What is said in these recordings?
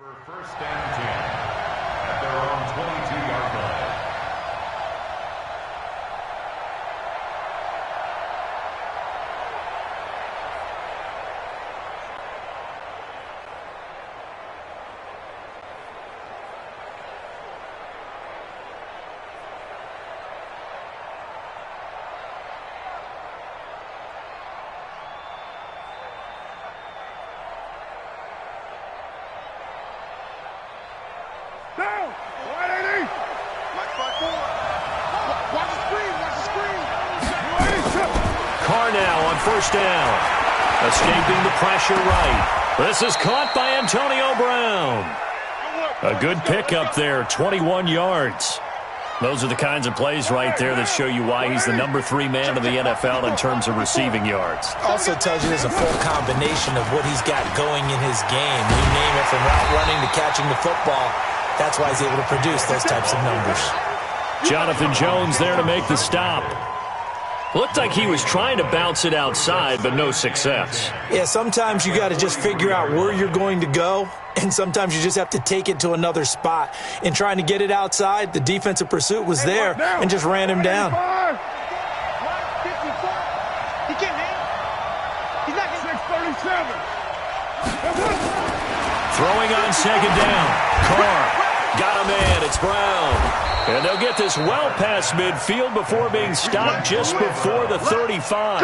First and 10 at their own 22-yard line. Carr now on first down. Escaping the pressure right. This is caught by Antonio Brown. A good pickup there, 21 yards. Those are the kinds of plays right there that show you why he's the number 3 man in the NFL in terms of receiving yards. Also tells you there's a full combination of what he's got going in his game. You name it, from route running to catching the football. That's why he's able to produce those types of numbers. Jonathan Jones there to make the stop. Looked like he was trying to bounce it outside, but no success. Yeah, sometimes you got to just figure out where you're going to go, and sometimes you just have to take it to another spot. In trying to get it outside, the defensive pursuit was there and just ran him down. Throwing on second down. Carr got a man. It's Brown. And they'll get this well past midfield before being stopped just before the 35.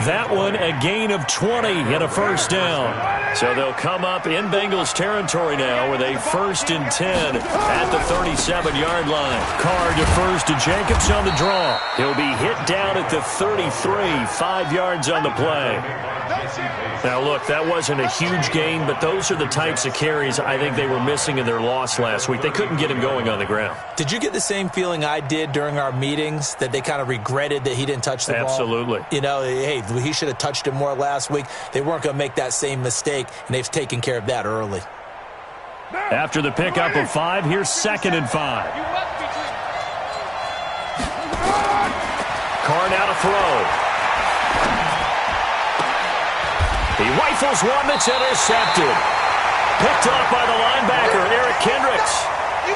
That one a gain of 20 and a first down. So they'll come up in Bengals territory now with a 1st and 10 at the 37-yard line. Carr defers to Jacobs on the draw. He'll be hit down at the 33, 5 yards on the play. Now, look, that wasn't a huge gain, but those are the types of carries I think they were missing in their loss last week. They couldn't get him going on the ground. Did you get the same feeling I did during our meetings, that they kind of regretted that he didn't touch the ball? Absolutely. You know, hey, he should have touched it more last week. They weren't going to make that same mistake, and they've taken care of that early. After the pickup of 5, here's 2nd and 5. Carr now to throw. He rifles one that's intercepted. Picked off by the linebacker, Eric Kendricks.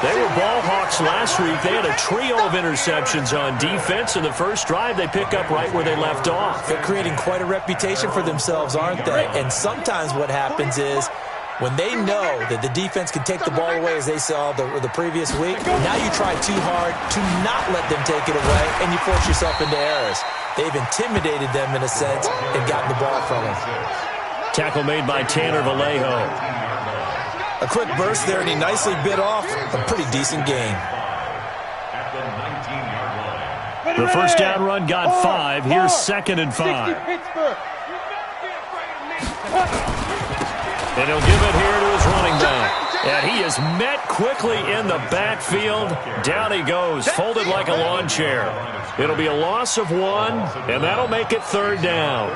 They were ball hawks last week. They had a trio of interceptions on defense. In the first drive, they pick up right where they left off. They're creating quite a reputation for themselves, aren't they? And sometimes what happens is, when they know that the defense can take the ball away, as they saw the previous week, now you try too hard to not let them take it away, and you force yourself into errors. They've intimidated them, in a sense, and gotten the ball from them. Tackle made by Tanner Vallejo. A quick burst there, and he nicely bit off a pretty decent gain. The first down run got 5. Here's 2nd and 5. And he'll give it here to his running back. And he is met quickly in the backfield. Down he goes, folded like a lawn chair. It'll be a loss of 1, and that'll make it 3rd down.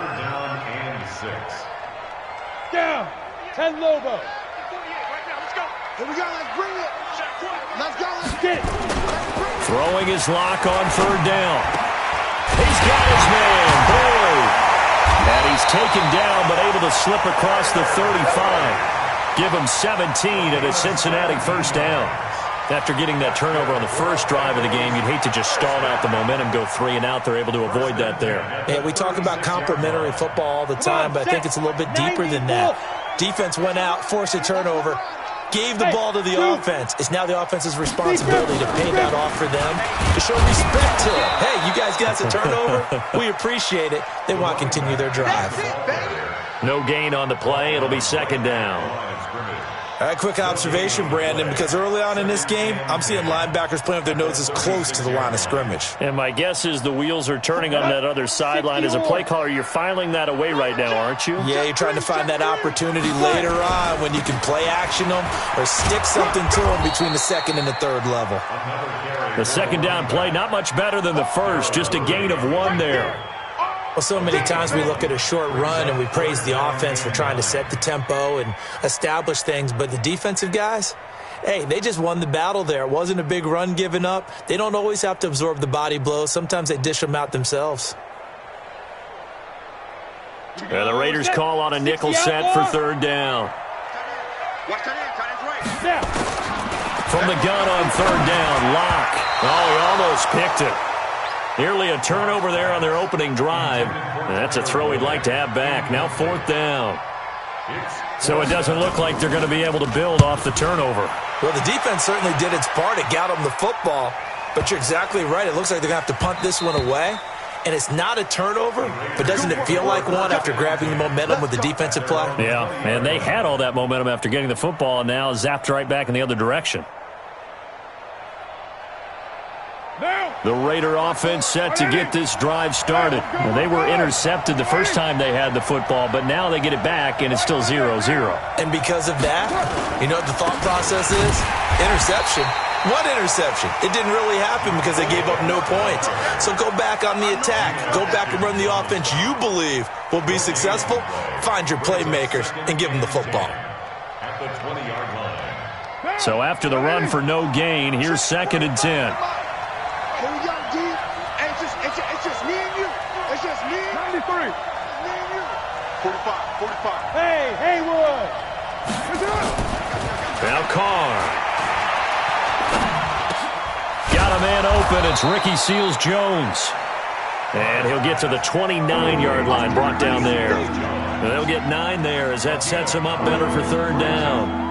Down. 10 Lobo. Here we go. Let's bring it. Let's go. Let's get it. Throwing his lock on 3rd down. He's got his man. Boyd. And he's taken down, but able to slip across the 35. Give him 17 at a Cincinnati first down. After getting that turnover on the first drive of the game, you'd hate to just stall out the momentum, go 3 and out. They're able to avoid that there. Yeah, we talk about complementary football all the time, but I think it's a little bit deeper than that. Defense went out, forced a turnover, gave the ball to the offense. It's now the offense's responsibility to pay that off for them, to show respect to it. Hey, you guys got us a turnover? We appreciate it. They want to continue their drive. No gain on the play. It'll be 2nd down. All right, quick observation, Brandon, because early on in this game, I'm seeing linebackers playing with their noses close to the line of scrimmage. And my guess is the wheels are turning on that other sideline. As a play caller, you're filing that away right now, aren't you? Yeah, you're trying to find that opportunity later on when you can play action them or stick something to them between the 2nd and the 3rd level. The 2nd down play, not much better than the first, just a gain of 1 there. Well, so many times we look at a short run and we praise the offense for trying to set the tempo and establish things, but the defensive guys, hey, they just won the battle there. It wasn't a big run given up. They don't always have to absorb the body blows. Sometimes they dish them out themselves. The Raiders call on a nickel set for 3rd down. Watch that in, From the gun on third down, Locke. Oh, he almost picked it. Nearly a turnover there on their opening drive. And that's a throw he'd like to have back. Now fourth down. So it doesn't look like they're going to be able to build off the turnover. Well, the defense certainly did its part. It got them the football. But you're exactly right. It looks like they're going to have to punt this one away. And it's not a turnover, but doesn't it feel like one after grabbing the momentum with the defensive play? Yeah, and they had all that momentum after getting the football and now zapped right back in the other direction. The Raider offense set to get this drive started. Well, they were intercepted the first time they had the football, but now they get it back, and it's still 0-0. And because of that, you know what the thought process is? Interception. What interception? It didn't really happen because they gave up no points. So go back on the attack. Go back and run the offense you believe will be successful. Find your playmakers and give them the football. At the 20-yard line. So after the run for no gain, here's 2nd and 10. Here we go, D. It's just me and you. It's just me. 93. Me and you. 45. Hey, Haywood. Now Carr. Got a man open. It's Ricky Seals-Jones. And he'll get to the 29-yard line, brought down there. And they'll get 9 there as that sets him up better for third down.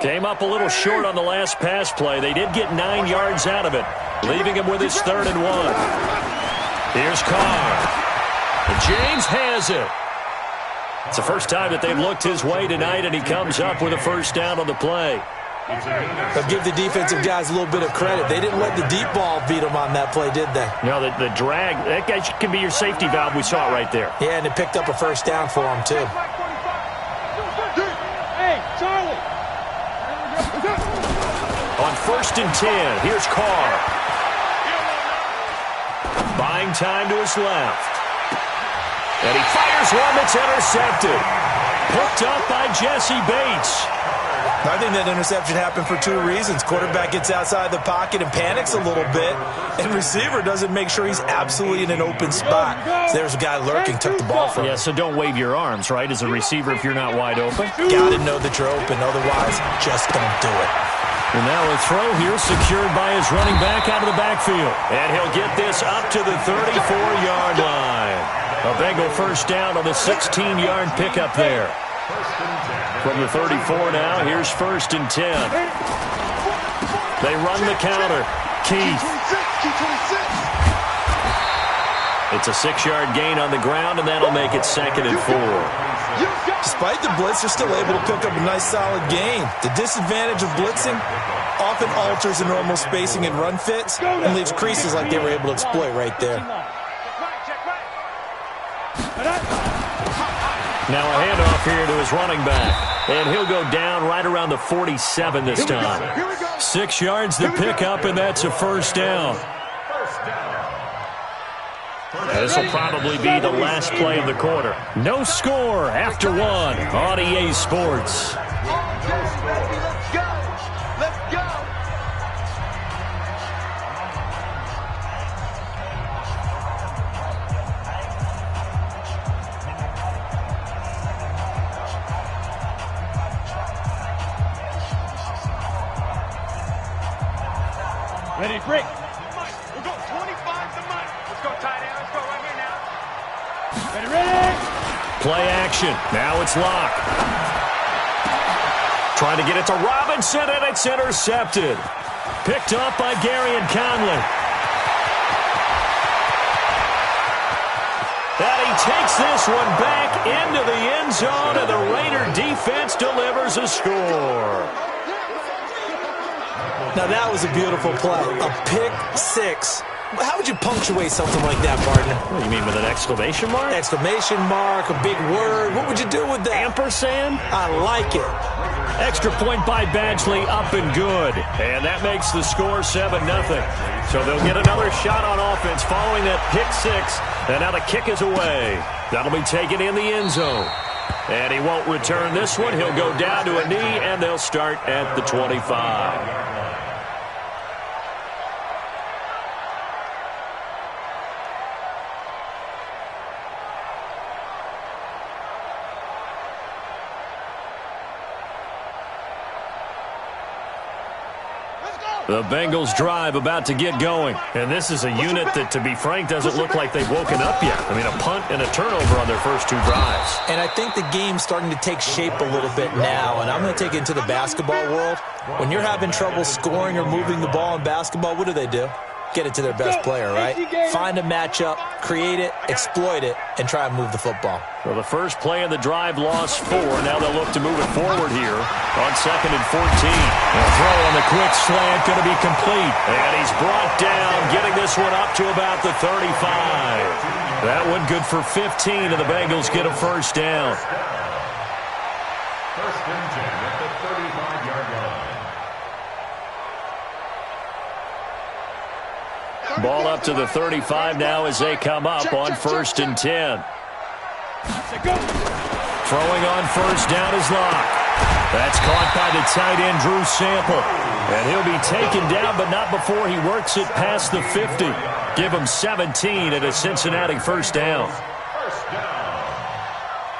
Came up a little short on the last pass play. They did get 9 yards out of it, leaving him with his 3rd and 1. Here's Carr. And James has it. It's the first time that they've looked his way tonight, and he comes up with a first down on the play. But give the defensive guys a little bit of credit. They didn't let the deep ball beat them on that play, did they? No, the drag, that guy can be your safety valve. We saw it right there. Yeah, and it picked up a first down for them, too. Hey, Charlie. On 1st and 10, here's Carr. Buying time to his left. And he fires one that's intercepted. Picked up by Jesse Bates. I think that interception happened for 2 reasons. Quarterback gets outside the pocket and panics a little bit, and receiver doesn't make sure he's absolutely in an open spot. So there's a guy lurking, took the ball from him. Yeah, so don't wave your arms, right, as a receiver if you're not wide open. Got to know that you're open, otherwise just don't do it. And now a throw here secured by his running back out of the backfield. And he'll get this up to the 34-yard line. A Bengal first down on the 16-yard pickup there. From the 34 now, here's 1st and 10. They run the counter. Keith. It's a 6-yard gain on the ground, and that'll make it 2nd and 4. Despite the blitz, they're still able to pick up a nice solid gain. The disadvantage of blitzing often alters the normal spacing and run fits and leaves creases like they were able to exploit right there. Now a handoff here to his running back. And he'll go down right around the 47 this time. 6 yards to pick up, and that's a first down. This will probably be the last play of the quarter. No score after 1 on EA Sports. Let's go. Ready, break. We'll go 25 to Mike. Let's go tight end. Let's go right here now. Ready. Play action. Now it's Locke. Trying to get it to Robinson, and it's intercepted. Picked up by Gary and Conley. And he takes this one back into the end zone, and the Raider defense delivers a score. Now that was a beautiful play. A pick 6. How would you punctuate something like that, Barton? What do you mean, with an exclamation mark? Exclamation mark, a big word. What would you do with that? Ampersand? I like it. Extra point by Badgley, up and good. And that makes the score 7-0. So they'll get another shot on offense following that pick 6. And now the kick is away. That'll be taken in the end zone. And he won't return this one. He'll go down to a knee, and they'll start at the 25. The Bengals drive about to get going. And this is a unit that, to be frank, doesn't look like they've woken up yet. I mean, a punt and a turnover on their first 2 drives. And I think the game's starting to take shape a little bit now. And I'm going to take it into the basketball world. When you're having trouble scoring or moving the ball in basketball, what do? Get it to their best player, right? Find a matchup, create it, exploit it, and try and move the football. Well, the first play of the drive lost 4. Now they'll look to move it forward here on 2nd and 14. The throw on the quick slant going to be complete. And he's brought down, getting this one up to about the 35. That one good for 15, and the Bengals get a first down. First and 10 at the 35-yard line. Ball up to the 35 now as they come up on 1st and 10. Throwing on first down is Locke. That's caught by the tight end, Drew Sample. And he'll be taken down, but not before he works it past the 50. Give him 17 at a Cincinnati first down. First down.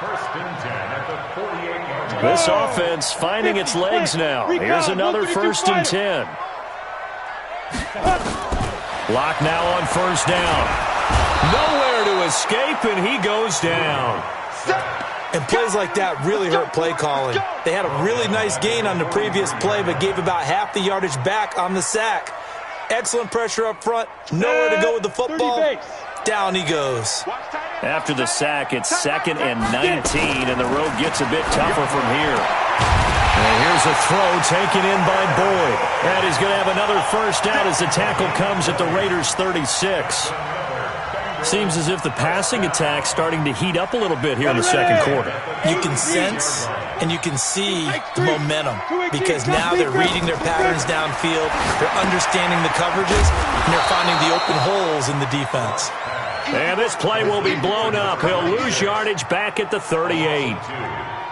First and 10 at the 48-yard line. This offense finding its legs now. Here's another 1st and 10. Locke now on first down. Nowhere to escape, and he goes down. And plays like that really hurt play calling. They had a really nice gain on the previous play, but gave about half the yardage back on the sack. Excellent pressure up front. Nowhere to go with the football. Down he goes. After the sack, it's 2nd and 19, and the road gets a bit tougher from here. And here's a throw taken in by Boyd. And he's going to have another first down as the tackle comes at the Raiders' 36. Seems as if the passing attack's starting to heat up a little bit here in the second quarter. You can sense and you can see the momentum because now they're reading their patterns downfield, they're understanding the coverages, and they're finding the open holes in the defense. And this play will be blown up. He'll lose yardage back at the 38.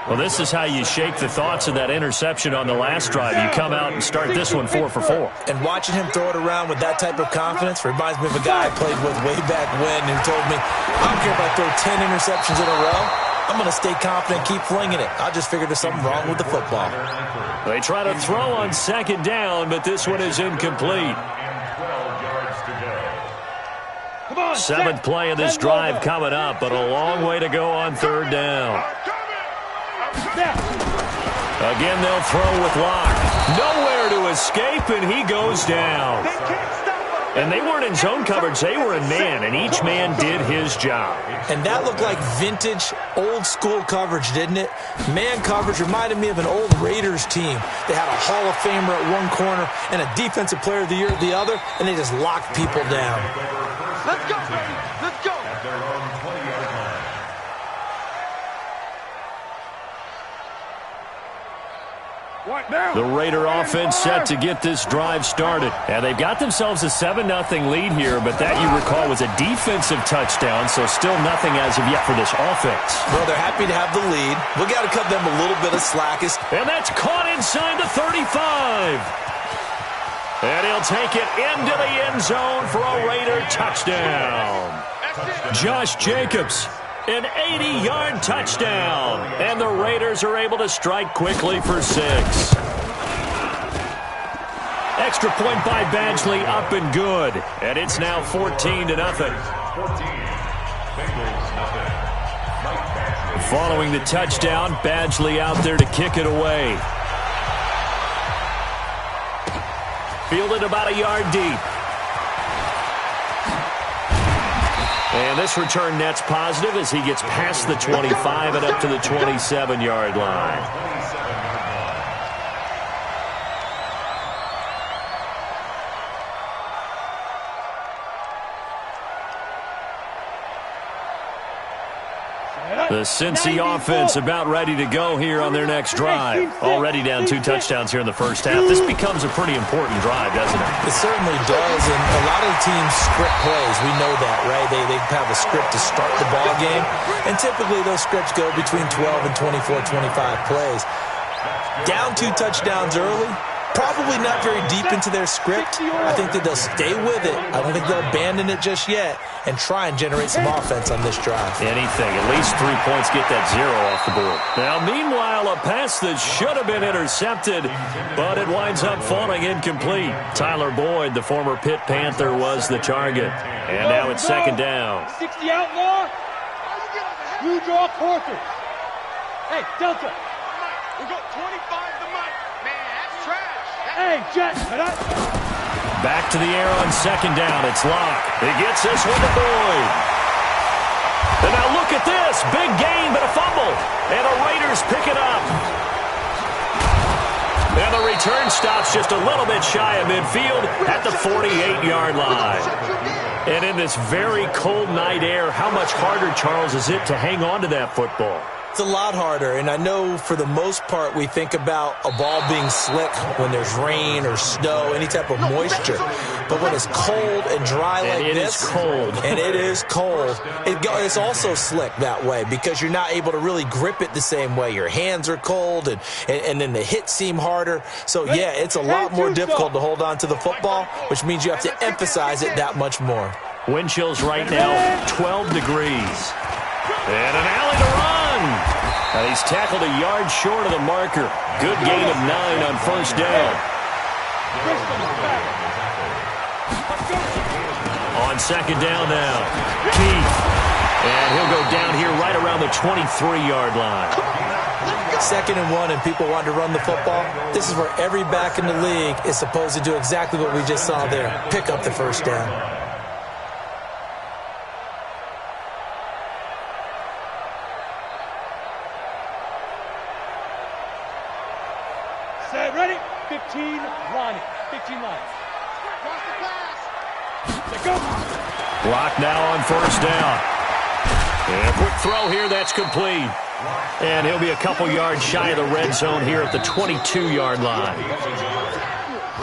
Well, this is how you shake the thoughts of that interception on the last drive. You come out and start this one 4 for 4. And watching him throw it around with that type of confidence reminds me of a guy I played with way back when who told me, I don't care if I throw 10 interceptions in a row. I'm going to stay confident, keep flinging it. I just figured there's something wrong with the football. They try to throw on 2nd down, but this one is incomplete. 7th play of this drive coming up, but a long way to go on 3rd down. Again, they'll throw with Locke. Nowhere to escape, and he goes down. And they weren't in zone coverage. They were in man, and each man did his job. And that looked like vintage, old-school coverage, didn't it? Man coverage reminded me of an old Raiders team. They had a Hall of Famer at one corner and a Defensive Player of the Year at the other, and they just locked people down. Let's go, baby. Let's go. At their own 20-yard line. The Raider offense set to get this drive started. And they've got themselves a 7-0 lead here, but that, you recall, was a defensive touchdown, so still nothing as of yet for this offense. Well, they're happy to have the lead. We got to cut them a little bit of slack. And that's caught inside the 35. And he'll take it into the end zone for a Raider touchdown. Josh Jacobs, an 80-yard touchdown. And the Raiders are able to strike quickly for 6. Extra point by Badgley, up and good. And it's now 14-0. Following the touchdown, Badgley out there to kick it away. Fielded about a yard deep. And this return net's positive as he gets past the 25 and up to the 27-yard line. The Cincy offense about ready to go here on their next drive. Already down 2 touchdowns here in the first half. This becomes a pretty important drive, doesn't it? It certainly does, and a lot of the teams script plays. We know that, right? They have a script to start the ball game, and typically those scripts go between 12 and 24, 25 plays. Down 2 touchdowns early, Probably not very deep into their script. I think that they'll stay with it. I don't think they'll abandon it just yet and try and generate some offense on this drive. Anything. At least 3 points, get that 0 off the board. Now, meanwhile, a pass that should have been intercepted, but it winds up falling incomplete. Tyler Boyd, the former Pitt Panther, was the target. And now it's second down. 60 outlaw. You draw quarter. Hey, Delta. We got 25 to Mike. Man, that's trash. Hey, Jet. Back to the air on second down. It's Locke. He gets this one to Boyd. And now look at this. Big gain, but a fumble. And the Raiders pick it up. And the return stops just a little bit shy of midfield at the 48-yard line. And in this very cold night air, how much harder, Charles, is it to hang on to that football? It's a lot harder, and I know for the most part we think about a ball being slick when there's rain or snow, any type of moisture. But when it's cold and dry like this, and it is cold, it's also slick that way because you're not able to really grip it the same way. Your hands are cold, and then the hits seem harder. So, yeah, it's a lot more difficult to hold on to the football, which means you have to emphasize it that much more. Wind chills right now, 12 degrees. And an alley to run. And he's tackled a yard short of the marker. Good gain of 9 on first down. On second down now, Keith. And he'll go down here right around the 23-yard line. 2nd and 1 and people want to run the football. This is where every back in the league is supposed to do exactly what we just saw there. Pick up the first down. Ready? 15 line. 15 line. Block now on first down. And a quick throw here, that's complete. And he'll be a couple yards shy of the red zone here at the 22-yard line.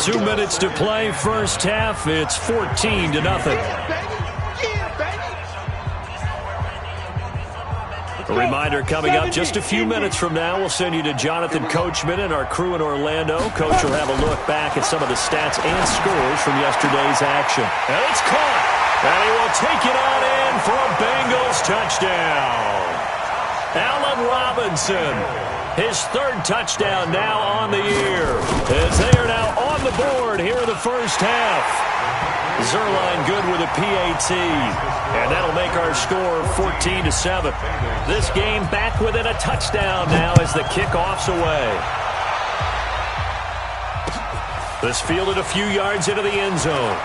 2 minutes to play, first half. It's 14-0. A reminder coming up just a few minutes from now, we'll send you to Jonathan Coachman and our crew in Orlando. Coach will have a look back at some of the stats and scores from yesterday's action. And it's caught. And he will take it on in for a Bengals touchdown. Allen Robinson, his 3rd touchdown now on the year, as they are now on the board here in the first half. Zerline good with a PAT, and that'll make our score 14-7. This game back within a touchdown now as the kickoff's away. This fielded a few yards into the end zone.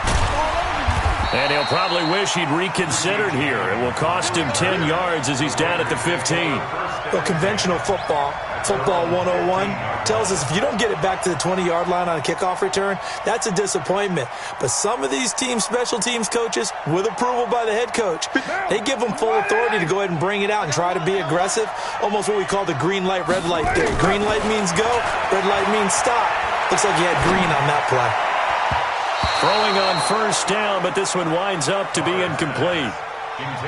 And he'll probably wish he'd reconsidered here. It will cost him 10 yards as he's down at the 15. Well, conventional football 101, tells us if you don't get it back to the 20-yard line on a kickoff return, that's a disappointment. But some of these team special teams coaches, with approval by the head coach, they give them full authority to go ahead and bring it out and try to be aggressive. Almost what we call the green light, red light theory. Green light means go, red light means stop. Looks like he had green on that play. Throwing on first down, but this one winds up to be incomplete.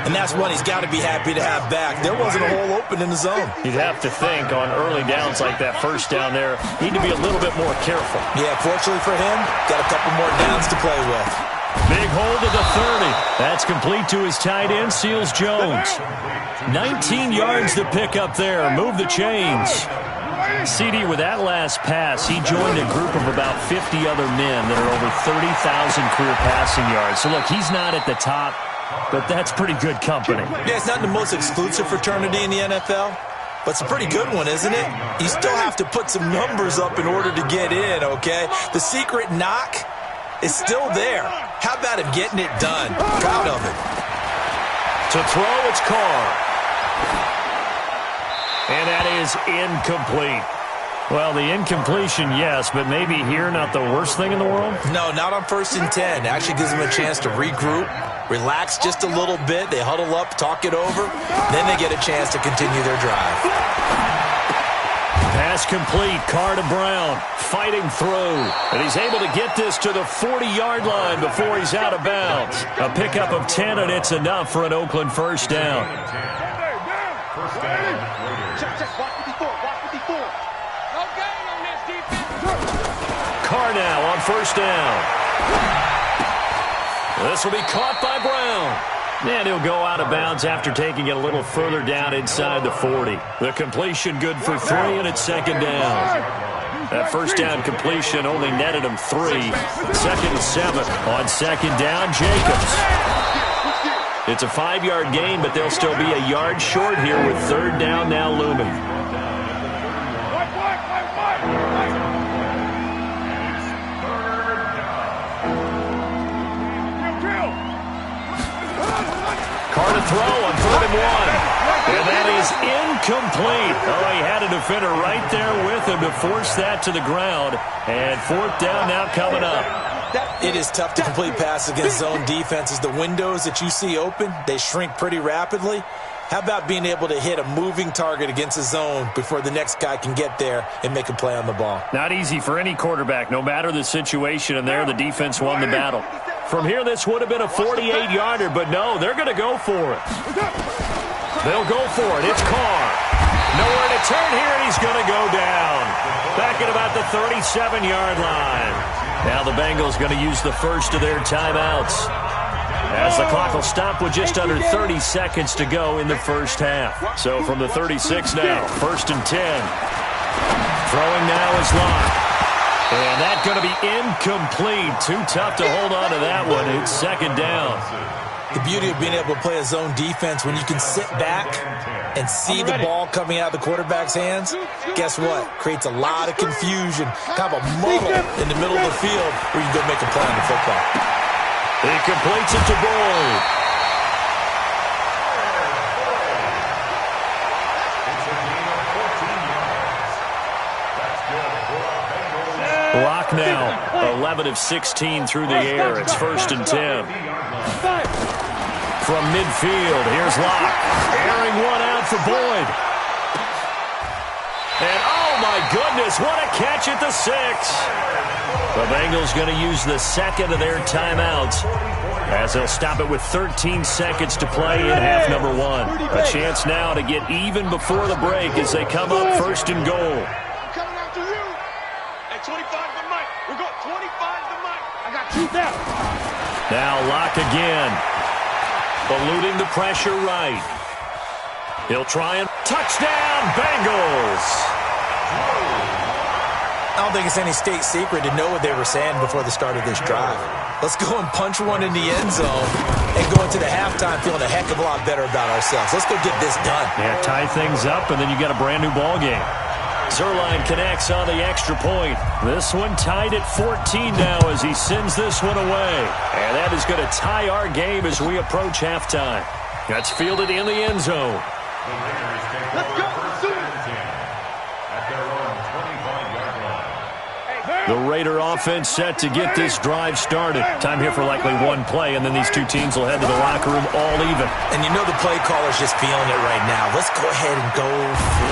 And that's one he's got to be happy to have back. There wasn't a hole open in the zone. You'd have to think on early downs like that first down there, need to be a little bit more careful. Yeah, fortunately for him, got a couple more downs to play with. Big hold of the 30. That's complete to his tight end, Seals Jones. 19 yards to pick up there. Move the chains. CD, with that last pass, he joined a group of about 50 other men that are over 30,000 career passing yards. So, look, he's not at the top, but that's pretty good company. Yeah, it's not the most exclusive fraternity in the NFL, but it's a pretty good one, isn't it? You still have to put some numbers up in order to get in, okay? The secret knock is still there. How about him getting it done? Proud of it. To throw, it's Carr. And that is incomplete. Well, the incompletion, yes, but maybe here not the worst thing in the world? No, not on 1st and 10. Actually gives them a chance to regroup, relax just a little bit. They huddle up, talk it over. Then they get a chance to continue their drive. Pass complete. Carr to Brown. Fighting through. And he's able to get this to the 40-yard line before he's out of bounds. A pickup of 10, and it's enough for an Oakland first down. are now on first down. This will be caught by Brown. And he'll go out of bounds after taking it a little further down inside the 40. The completion good for 3, and it's second down. That first down completion only netted him 3. 2nd and 7 on second down, Jacobs. It's a 5-yard gain, but they'll still be a yard short here with third down now looming. Carr to throw on 3rd and 1. And that is incomplete. Oh, he had a defender right there with him to force that to the ground. And 4th down now coming up. It is tough to complete passes against zone defenses. The windows that you see open, they shrink pretty rapidly. How about being able to hit a moving target against a zone before the next guy can get there and make a play on the ball? Not easy for any quarterback, no matter the situation. And there, the defense won the battle. From here, this would have been a 48-yarder, but no, they're going to go for it. They'll go for it. It's Carr. Nowhere to turn here, and he's going to go down. Back at about the 37-yard line. Now the Bengals going to use the first of their timeouts, as the clock will stop with just under 30 seconds to go in the first half. So from the 36 now, 1st and 10. Throwing now is Locke. And that's going to be incomplete. Too tough to hold on to that one. It's second down. The beauty of being able to play a zone defense, when you can sit back and see the ball coming out of the quarterback's hands, guess what? Creates a lot of confusion, kind of a muddle in the middle of the field where you go make a play on the football. He completes it to Boyd. Locke now 11 of 16 through the air. It's 1st and 10. From midfield, here's Locke. Airing one out for Boyd. And oh my goodness, what a catch at the 6. The Bengals going to use the second of their timeouts, as they'll stop it with 13 seconds to play in half number 1. A chance now to get even before the break as they come up 1st and goal. Now Locke again. Eluding the pressure right. He'll try and touchdown Bengals. I don't think it's any state secret to know what they were saying before the start of this drive. Let's go and punch one in the end zone and go into the halftime feeling a heck of a lot better about ourselves. Let's go get this done. Yeah, tie things up, and then you got a brand new ball game. Zuerlein connects on the extra point. This one tied at 14 now as he sends this one away. And that is going to tie our game as we approach halftime. That's fielded in the end zone. Let's go. At their own 25-yard line. The Raider offense set to get this drive started. Time here for likely one play, and then these two teams will head to the locker room all even. And you know the play caller's just feeling it right now. Let's go ahead and go for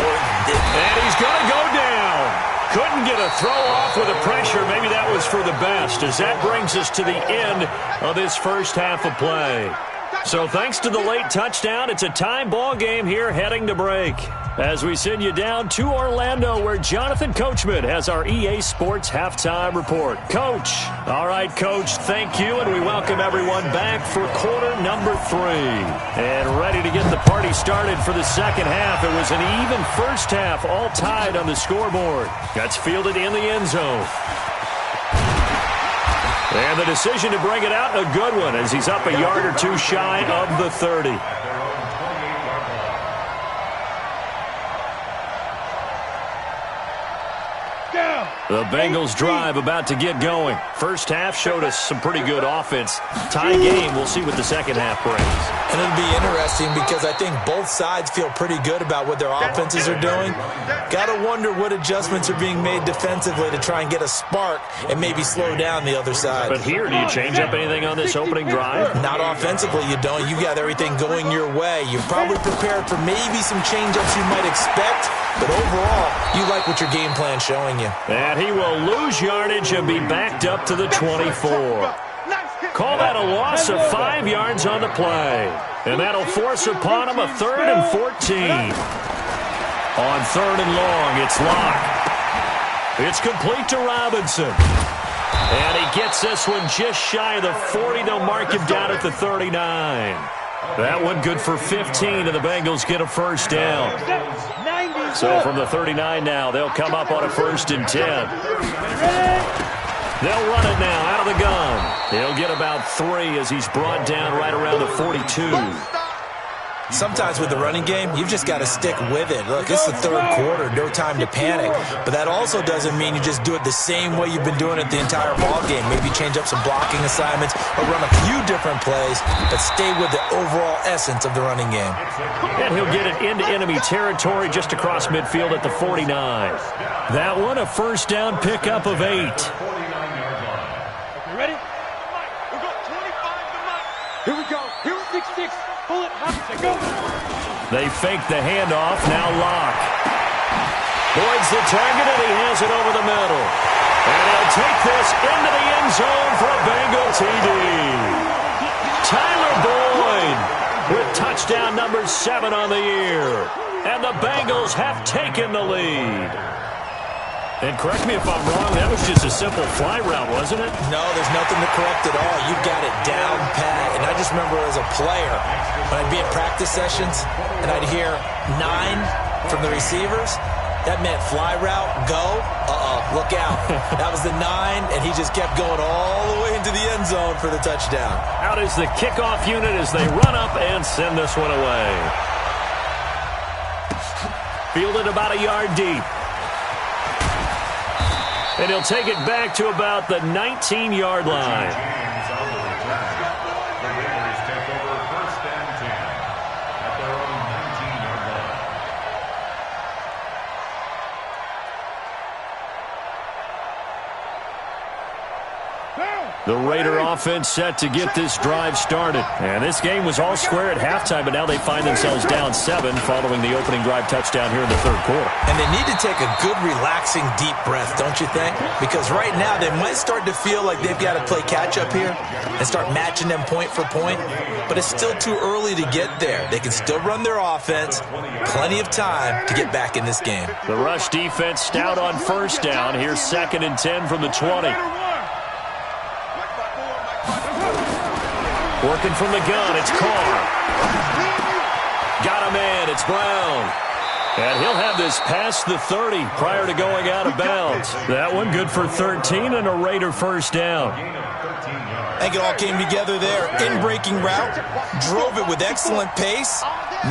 this. And he's going to go down. Couldn't get a throw off with the pressure. Maybe that was for the best, as that brings us to the end of this first half of play. So thanks to the late touchdown, it's a tie ball game here heading to break. As we send you down to Orlando, where Jonathan Coachman has our EA Sports Halftime Report. Coach. All right, Coach, thank you, and we welcome everyone back for quarter number 3. And ready to get the party started for the second half. It was an even first half, all tied on the scoreboard. That's fielded in the end zone. And the decision to bring it out, a good one, as he's up a yard or two shy of the 30. The Bengals drive about to get going. First half showed us some pretty good offense. Tie game, we'll see what the second half brings. And it'll be interesting because I think both sides feel pretty good about what their offenses are doing. Got to wonder what adjustments are being made defensively to try and get a spark and maybe slow down the other side. But here, do you change up anything on this opening drive? Not offensively, you don't. You got everything going your way. You're probably prepared for maybe some change-ups you might expect, but overall, you like what your game plan's showing you. And he will lose yardage and be backed up to the 24. Call that a loss of 5 yards on the play. And that'll force upon him a 3rd and 14. On 3rd and long, it's Locke. It's complete to Robinson. And he gets this one just shy of the 40. They'll mark him down at the 39. That one good for 15, and the Bengals get a first down. So from the 39 now, they'll come up on a 1st and 10. They'll run it now out of the gun. He'll get about 3 as he's brought down right around the 42. Sometimes with the running game, you've just got to stick with it. Look, it's the 3rd quarter, no time to panic. But that also doesn't mean you just do it the same way you've been doing it the entire ball game. Maybe change up some blocking assignments or run a few different plays, but stay with the overall essence of the running game. And he'll get it into enemy territory just across midfield at the 49. That one, a first down pickup of 8. Ready? We'll go 25 to 9. Here we go. Here's 6-6. Pull it. Go. They fake the handoff. Now Locke. Boyd's the target, and he has it over the middle. And he'll take this into the end zone for a Bengal TD. Tyler Boyd with touchdown number 7 on the year. And the Bengals have taken the lead. And correct me if I'm wrong, that was just a simple fly route, wasn't it? No, there's nothing to correct at all. You got it down pat. And I just remember as a player, when I'd be at practice sessions and I'd hear 9 from the receivers, that meant fly route, go, look out. That was the 9, and he just kept going all the way into the end zone for the touchdown. Out is the kickoff unit as they run up and send this one away. Fielded about a yard deep. And he'll take it back to about the 19-yard line. The Raiders take over 1st and 10 at their own 19-yard line. The Raider offense set to get this drive started. And this game was all square at halftime, but now they find themselves down 7 following the opening drive touchdown here in the 3rd quarter. And they need to take a good, relaxing, deep breath, don't you think? Because right now they might start to feel like they've got to play catch-up here and start matching them point for point. But it's still too early to get there. They can still run their offense. Plenty of time to get back in this game. The rush defense stout on 1st down. Here's 2nd and 10 from the 20. Working from the gun, it's Carr. Got a man, it's Brown. And he'll have this past the 30 prior to going out of bounds. That one good for 13 and a Raider first down. I think it all came together there. In-breaking route, drove it with excellent pace.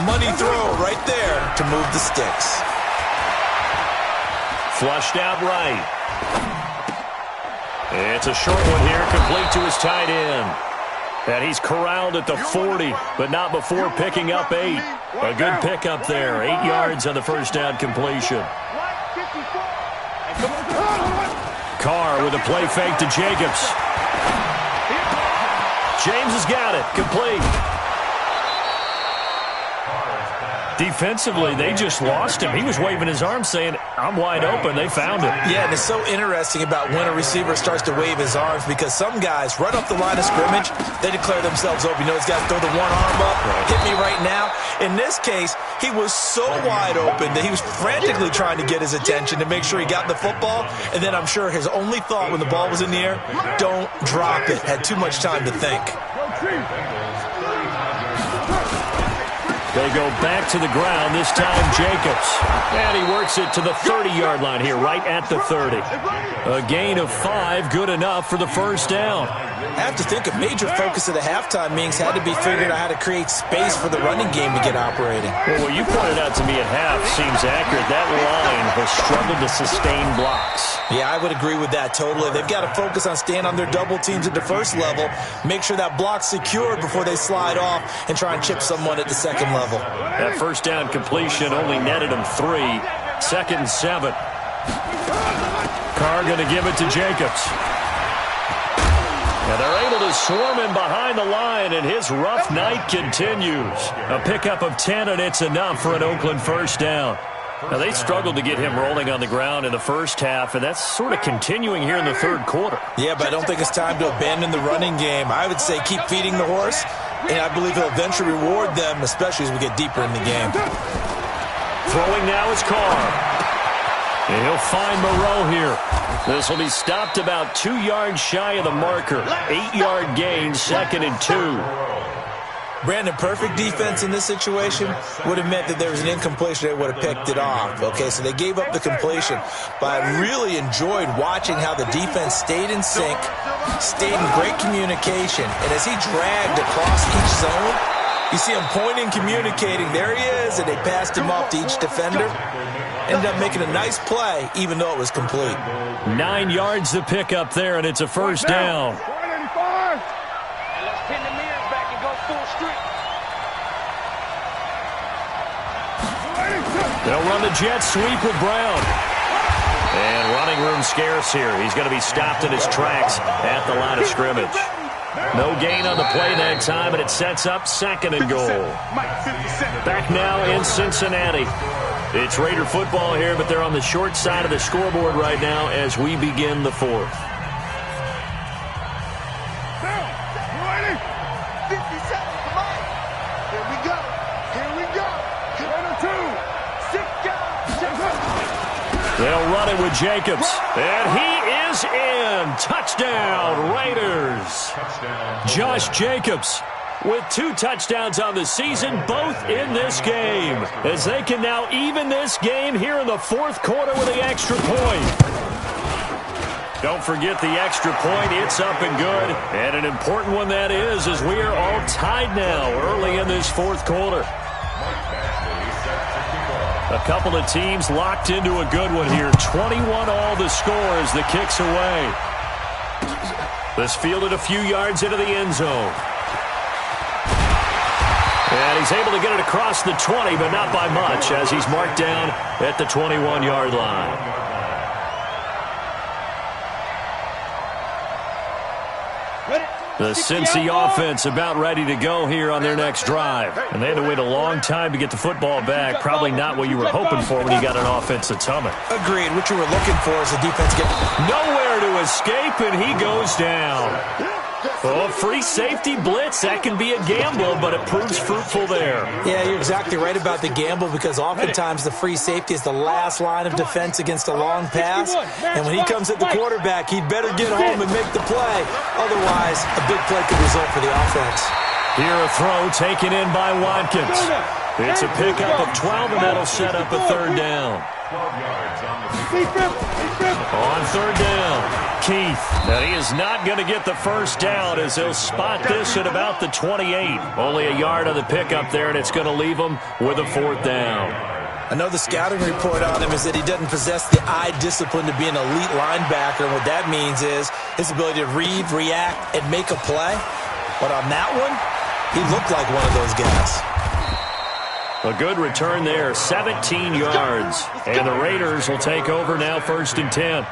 Money throw right there to move the sticks. Flushed out right. It's a short one here, complete to his tight end. And he's corralled at the 40, but not before picking up 8. A good pickup there. 8 yards on the first down completion. Carr with a play fake to Jacobs. James has got it. Complete. Defensively, they just lost him. He was waving his arms saying, I'm wide open. They found him. Yeah, and it's so interesting about when a receiver starts to wave his arms because some guys right off the line of scrimmage, they declare themselves open. You know, he's got to throw the one arm up, hit me right now. In this case, he was so wide open that he was frantically trying to get his attention to make sure he got the football. And then I'm sure his only thought when the ball was in the air, don't drop it. Had too much time to think. They go back to the ground, this time Jacobs. And he works it to the 30-yard line here, right at the 30. A gain of 5, good enough for the first down. I have to think a major focus of the halftime meetings had to be figuring out how to create space for the running game to get operating. Well, what you pointed out to me at half seems accurate. That line has struggled to sustain blocks. Yeah, I would agree with that totally. They've got to focus on staying on their double teams at the first level, make sure that block's secured before they slide off and try and chip someone at the second level. That first down completion only netted him 3. 2nd and 7. Carr going to give it to Jacobs. And they're able to swarm him behind the line, and his rough night continues. A pickup of 10, and it's enough for an Oakland first down. Now, they struggled to get him rolling on the ground in the first half, and that's sort of continuing here in the 3rd quarter. Yeah, but I don't think it's time to abandon the running game. I would say keep feeding the horse, and I believe he'll eventually reward them, especially as we get deeper in the game. Throwing now is Carr. And he'll find Moreau here. This will be stopped about 2 yards shy of the marker. 8-yard gain, 2nd and 2. Brandon, perfect defense in this situation would have meant that there was an incompletion. They would have picked it off. Okay, so they gave up the completion. But I really enjoyed watching how the defense stayed in sync, stayed in great communication. And as he dragged across each zone, you see him pointing, communicating. There he is, and they passed him off to each defender. Ended up making a nice play, even though it was complete. 9 yards to pick up there, and it's a first down. They'll run the jet sweep with Brown. And running room scarce here. He's going to be stopped in his tracks at the line of scrimmage. No gain on the play that time, and it sets up 2nd and goal. Back now in Cincinnati. It's Raider football here, but they're on the short side of the scoreboard right now as we begin the 4th. They'll run it with Jacobs. And he is in. Touchdown, Raiders. Josh Jacobs with 2 touchdowns on the season, both in this game, as they can now even this game here in the 4th quarter with the extra point. Don't forget the extra point. It's up and good. And an important one that is, as we are all tied now early in this 4th quarter. A couple of teams locked into a good one here. 21 all the score as the kick's away. This fielded a few yards into the end zone. And he's able to get it across the 20, but not by much, as he's marked down at the 21-yard line. The Cincy offense about ready to go here on their next drive. And they had to wait a long time to get the football back. Probably not what you were hoping for when you got an offense that's humming. Agreed. What you were looking for is the defense get nowhere to escape, and he goes down. Oh, free safety blitz. That can be a gamble, but it proves fruitful there. Yeah, you're exactly right about the gamble, because oftentimes the free safety is the last line of defense against a long pass. And when he comes at the quarterback, he'd better get home and make the play. Otherwise, a big play could result for the offense. Here a throw taken in by Watkins. It's a pickup of 12, and that'll set up a 3rd down. On 3rd down, Keith. Now he is not going to get the first down, as he'll spot this at about the 28. Only a yard on the pickup there, and it's going to leave him with a 4th down. I know the scouting report on him is that he doesn't possess the eye discipline to be an elite linebacker, and what that means is his ability to read, react, and make a play. But on that one, he looked like one of those guys. A good return there, 17 yards. And the Raiders will take over now, 1st and 10.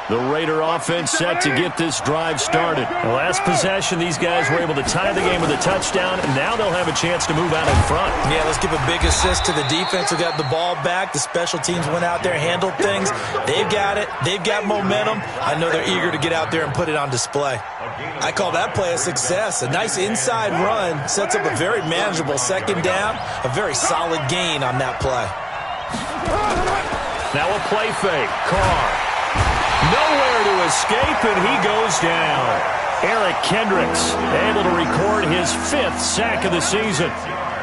The Raider offense set to get this drive started. The last possession, these guys were able to tie the game with a touchdown, and now they'll have a chance to move out in front. Yeah, let's give a big assist to the defense who got the ball back. The special teams went out there, handled things. They've got it. They've got momentum. I know they're eager to get out there and put it on display. I call that play a success. A nice inside run sets up a very manageable 2nd down, a very solid gain on that play. Now a play fake. Carr. Nowhere to escape, and he goes down. Eric Kendricks able to record his 5th sack of the season.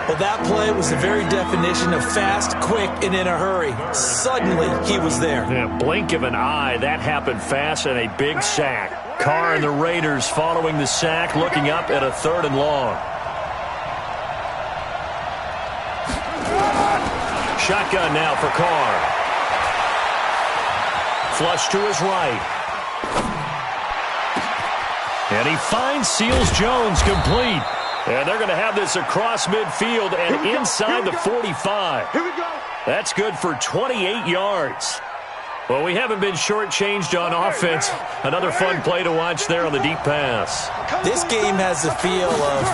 Well, that play was the very definition of fast, quick, and in a hurry. Suddenly, he was there. In a blink of an eye, that happened fast, and a big sack. Carr and the Raiders following the sack, looking up at a 3rd and long. Shotgun now for Carr. Flush to his right. And he finds Seals-Jones complete. And they're going to have this across midfield and inside the 45. That's good for 28 yards. Well, we haven't been shortchanged on offense. Another fun play to watch there on the deep pass. This game has the feel of,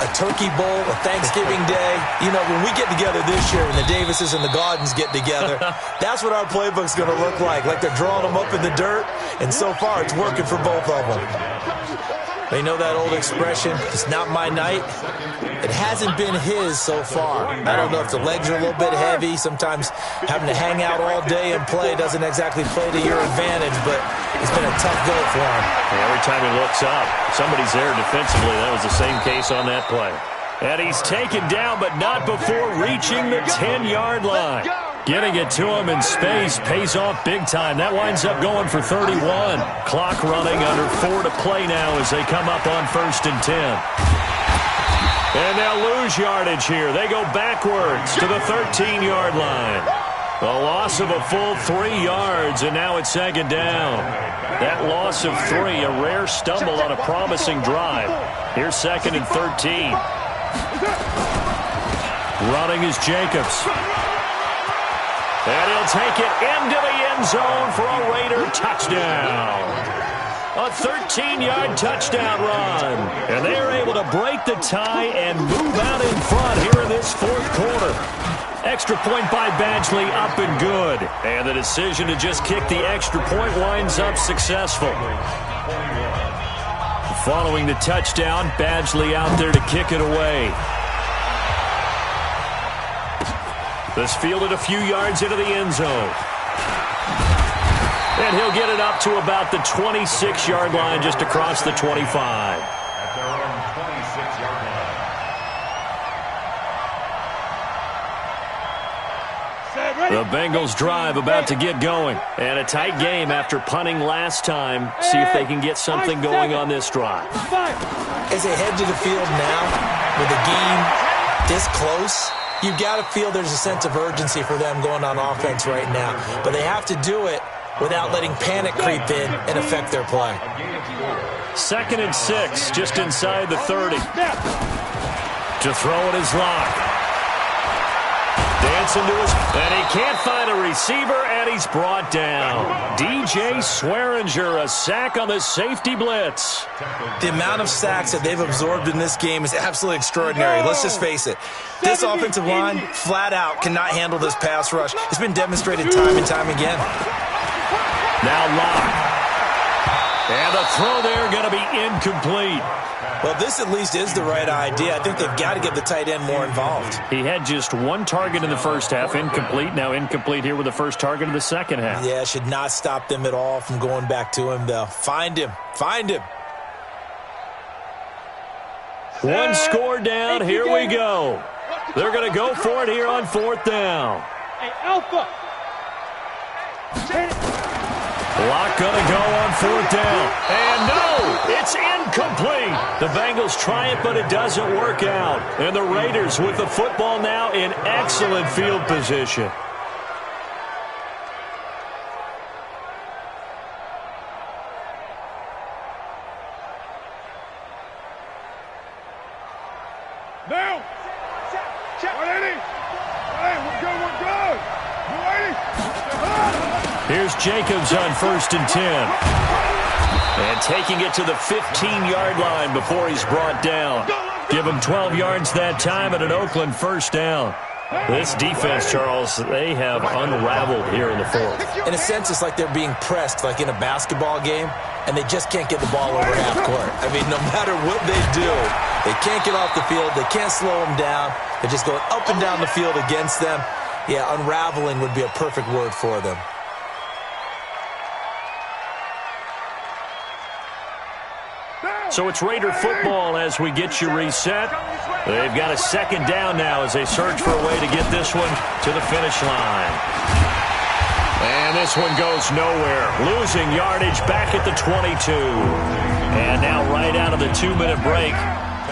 a turkey bowl, a Thanksgiving day. You know, when we get together this year, when the Davises and the Gaudens get together, that's what our playbook's going to look like they're drawing them up in the dirt, and so far it's working for both of them. You know that old expression, it's not my night? It hasn't been his so far. I don't know if the legs are a little bit heavy. Sometimes having to hang out all day and play doesn't exactly play to your advantage, but it's been a tough go for him. Every time he looks up, somebody's there defensively. That was the same case on that play. And he's taken down, but not before reaching the 10-yard line. Getting it to him in space pays off big time. That winds up going for 31. Clock running, under 4 to play now as they come up on 1st and 10. And they'll lose yardage here. They go backwards to the 13-yard line. A loss of a full 3 yards, and now it's 2nd down. That loss of 3, a rare stumble on a promising drive. Here's 2nd and 13. Running is Jacobs. And he'll take it into the end zone for a Raider touchdown. A 13-yard touchdown run. And they are able to break the tie and move out in front here in this 4th quarter. Extra point by Badgley, up and good. And the decision to just kick the extra point winds up successful. Following the touchdown, Badgley out there to kick it away. This fielded a few yards into the end zone. And he'll get it up to about the 26-yard line, just across the 25. At their own 26-yard line. The Bengals drive about to get going. And a tight game after punting last time. See if they can get something going on this drive. As they head to the field now, with the game this close, you've got to feel there's a sense of urgency for them going on offense right now. But they have to do it without letting panic creep in and affect their play. 2nd and 6, just inside the 30. To throw it is Locke. Dancing to his, and he can't find a receiver, and he's brought down. DJ Swearinger, a sack on the safety blitz. The amount of sacks that they've absorbed in this game is absolutely extraordinary. Let's just face it. This offensive line, flat out, cannot handle this pass rush. It's been demonstrated time and time again. Now Locke. And the throw there going to be incomplete. Well, this at least is the right idea. I think they've got to get the tight end more involved. He had just 1 target in the first half, incomplete. Now incomplete here with the first target of the second half. Yeah, should not stop them at all from going back to him, though. Find him. Find him. 1 score down. Here we go. They're going to go for it here on 4th down. Hey, Alpha. Locke going to go on 4th down. And no, it's incomplete. The Bengals try it, but it doesn't work out. And the Raiders with the football now in excellent field position. Now. Check. 180. Hey, we're good. We're good. 180. Here's Jacobs on 1st and 10. And taking it to the 15-yard line before he's brought down. Give him 12 yards that time and an Oakland 1st down. This defense, Charles, they have unraveled here in the 4th. In a sense, it's like they're being pressed like in a basketball game, and they just can't get the ball over half court. I mean, no matter what they do, they can't get off the field. They can't slow them down. They're just going up and down the field against them. Yeah, unraveling would be a perfect word for them. So it's Raider football as we get you reset. They've got a 2nd down now as they search for a way to get this one to the finish line. And this one goes nowhere. Losing yardage back at the 22. And now right out of the 2-minute break,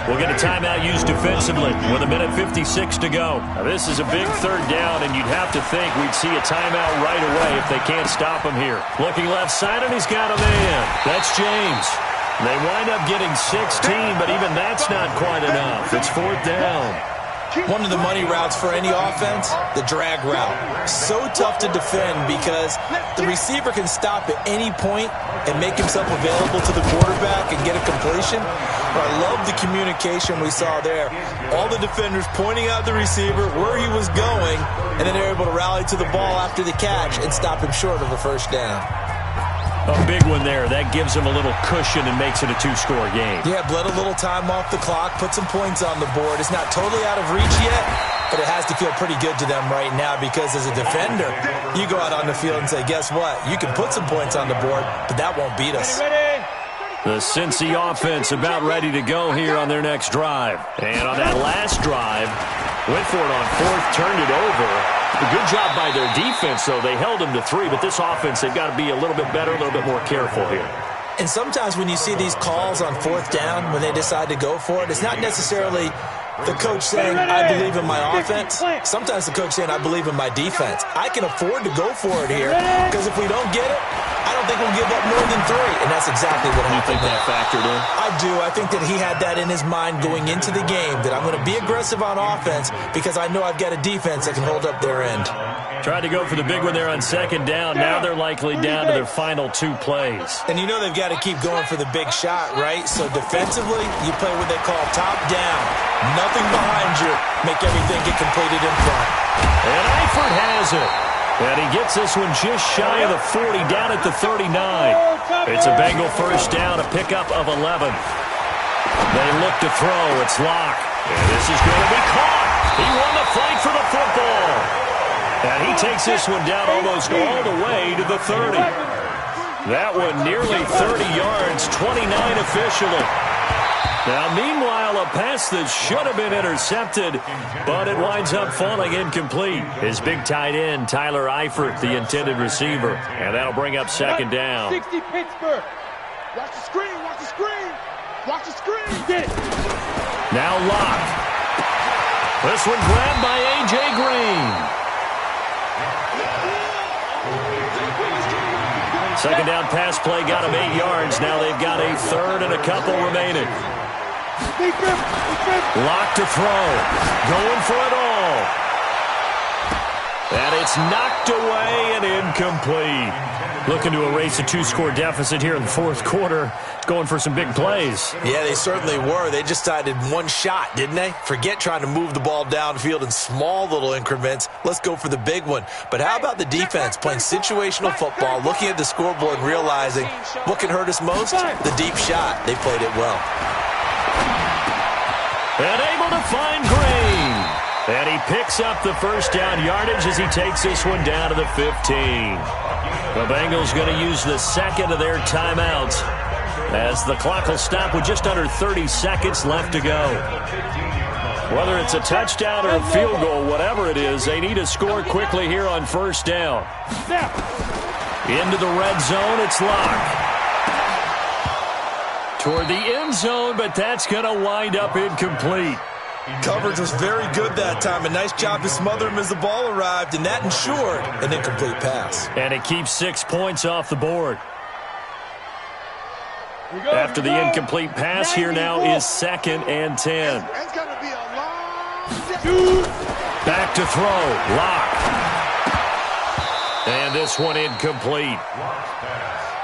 we'll get a timeout used defensively with 1:56 to go. Now, this is a big 3rd down, and you'd have to think we'd see a timeout right away if they can't stop him here. Looking left side, and he's got a man. That's James. They wind up getting 16, but even that's not quite enough. It's 4th down. One of the money routes for any offense, the drag route. So tough to defend because the receiver can stop at any point and make himself available to the quarterback and get a completion. But I love the communication we saw there. All the defenders pointing out the receiver, where he was going, and then they're able to rally to the ball after the catch and stop him short of a 1st down. A big one there. That gives them a little cushion and makes it a two-score game. Yeah, bled a little time off the clock, put some points on the board. It's not totally out of reach yet, but it has to feel pretty good to them right now because as a defender, you go out on the field and say, guess what? You can put some points on the board, but that won't beat us. The Cincy offense about ready to go here on their next drive. And on that last drive, went for it on fourth, turned it over. A good job by their defense, though. They held them to 3, but this offense, they've got to be a little bit better, a little bit more careful here. And sometimes when you see these calls on fourth down, when they decide to go for it, it's not necessarily the coach saying, I believe in my offense. Sometimes the coach saying, I believe in my defense. I can afford to go for it here because if we don't get it, I don't think we'll give up more than 3. And that's exactly what happened. You think that factored in? I do. I think that he had that in his mind going into the game, that I'm going to be aggressive on offense because I know I've got a defense that can hold up their end. Tried to go for the big one there on second down. Now they're likely down to their final 2 plays. And you know they've got to keep going for the big shot, right? So defensively, you play what they call top down. Nothing behind you. Make everything get completed in front. And Eifert has it. And he gets this one just shy of the 40, down at the 39. It's a Bengal first down, a pickup of 11. They look to throw. It's Locke. And this is going to be caught. He won the fight for the football. And he takes this one down almost all the way to the 30. That one nearly 30 yards, 29 officially. Now, meanwhile, a pass that should have been intercepted, but it winds up falling incomplete. His big tight end, Tyler Eifert, the intended receiver. And that'll bring up second down. 60 Pittsburgh. Watch the screen, watch the screen. Watch the screen. Get it. Now Locke. This one grabbed by A.J. Green. Second down pass play got him 8 yards. Now they've got a third and a couple remaining. Locke to throw. Going for it all. And it's knocked away and incomplete. Looking to erase a 2-score deficit here in the fourth quarter. Going for some big plays. Yeah, they certainly were. They just decided one shot, didn't they? Forget trying to move the ball downfield in small little increments. Let's go for the big one. But how about the defense playing situational football, looking at the scoreboard and realizing what can hurt us most? The deep shot. They played it well. And able to find Green. And he picks up the first down yardage as he takes this one down to the 15. The Bengals going to use the second of their timeouts as the clock will stop with just under 30 seconds left to go. Whether it's a touchdown or a field goal, whatever it is, they need to score quickly here on first down. Into the red zone, it's Locke. Toward the end zone, but that's going to wind up incomplete. Coverage was very good that time. A nice job to smother him as the ball arrived, and that ensured an incomplete pass. And it keeps 6 points off the board. After the incomplete pass, here now is 2nd and 10. Back to throw. Locke. And this one incomplete.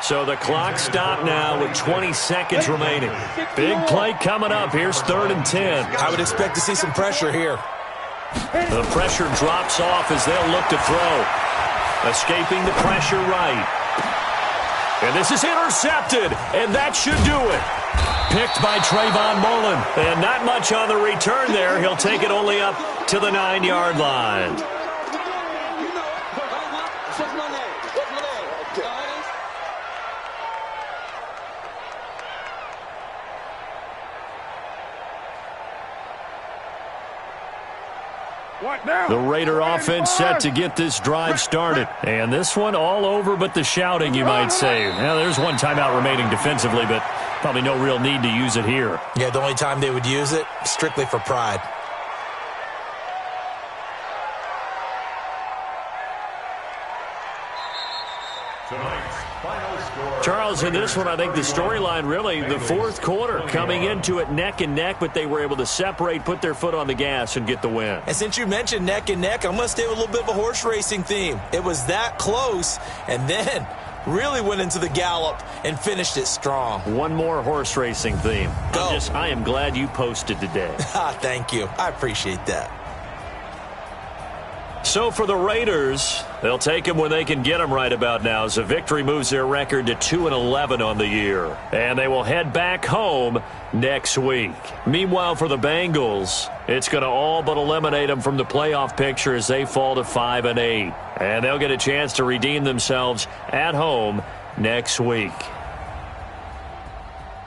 So the clock stopped now with 20 seconds remaining. Big play coming up. Here's 3rd and 10. I would expect to see some pressure here. The pressure drops off as they'll look to throw. Escaping the pressure right. And this is intercepted, and that should do it. Picked by Trayvon Mullen. And not much on the return there. He'll take it only up to the 9-yard line. The Raider offense set to get this drive started. And this one all over but the shouting, you might say. Now, there's one timeout remaining defensively, but probably no real need to use it here. Yeah, the only time they would use it, strictly for pride. Charles, in this one, I think the storyline really, the fourth quarter, coming into it neck and neck, but they were able to separate, put their foot on the gas, and get the win. And since you mentioned neck and neck, I'm going to stay with a little bit of a horse racing theme. It was that close, and then really went into the gallop and finished it strong. One more horse racing theme. Go. I am glad you posted today. Thank you. I appreciate that. So for the Raiders, They'll take them when they can get them right about now, as a victory moves their record to 2-11 on the year. And they will head back home next week. Meanwhile, for the Bengals, it's going to all but eliminate them from the playoff picture as they fall to 5-8. And they'll get a chance to redeem themselves at home next week.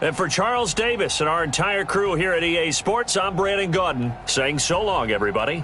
And for Charles Davis and our entire crew here at EA Sports, I'm Brandon Gaudin saying so long, everybody.